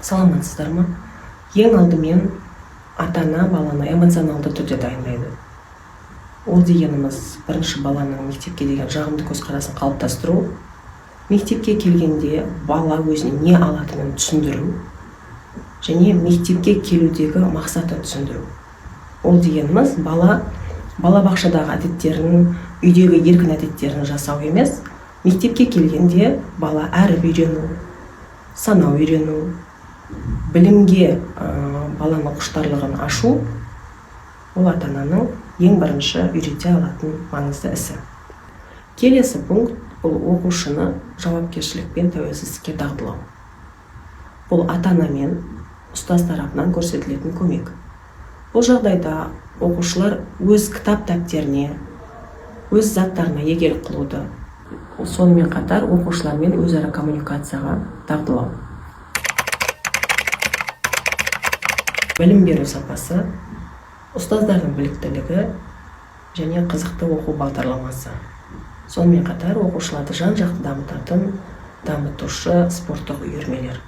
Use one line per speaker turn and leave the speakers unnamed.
Саламатсыздар ма? Ең алдымен ата-ана баланы эмоционалды түрде дайындайды. Ол дегеніміз бірінші баланың мектепке деген жағымды көзқарасын қалыптастыру, мектепке келгенде бала өзіне не алатынын түсіндіру және мектепке келудегі мақсатын түсіндіру. Ол дегеніміз балабақшадағы әдеттерін, үйдегі еркін әдеттерін жасау емес, мектепке келгенде бала әріп үйрену, санау үйрену, білімге баланың құштарлығын ашу, ол ата-ананың ең бірінші үйрете алатын маңызды ісі. Келесі пункт бұл оқушыны жауапкершілік пен тәуелсіздікке дағдылау. Бұл ата-ана мен ұстаз тарапынан көрсетілетін көмек. Бұл жағдайда оқушылар өз кітап дәптеріне, өз заттарына егелік қылуды, сонымен қатар оқушылармен өзара коммуникацияға дағдылау. Білім беру сапасы, ұстаздардың біліктілігі және қызықты оқу бағдарламасы. Сонымен қатар оқушыларды жан-жақты дамытушы спорттық үйірмелер.